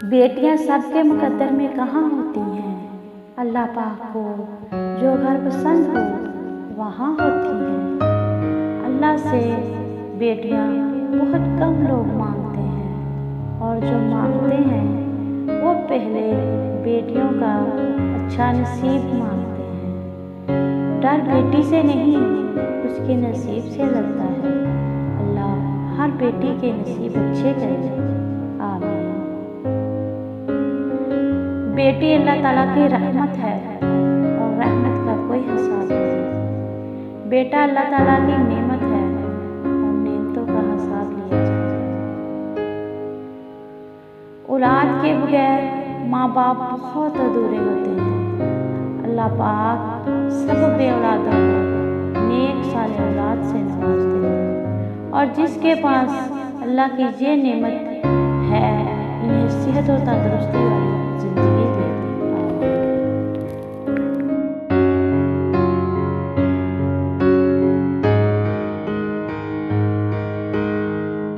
बेटियां सबके मुकद्दर में कहाँ होती हैं। अल्लाह पाक को जो घर पसंद हो वहाँ होती हैं। अल्लाह से बेटियां बहुत कम लोग मांगते हैं और जो मांगते हैं वो पहले बेटियों का अच्छा नसीब मांगते हैं। डर बेटी से नहीं उसके नसीब से लगता है। अल्लाह हर बेटी के नसीब अच्छे करे। आमीन। बेटी अल्लाह ताला की रहमत है और रहमत का कोई हिसाब नहीं। बेटा अल्लाह ताला की नेमत है और नेमतों का हिसाब लिया जाए। औलाद के बगैर माँ बाप बहुत अधूरे होते हैं। अल्लाह पाक सब बे औलादों को नेक साले औलाद से नवाजते हैं और जिसके पास अल्लाह की ये नेमत है इन्हें सेहत और तंदुरुस्ती वाली जिंदगी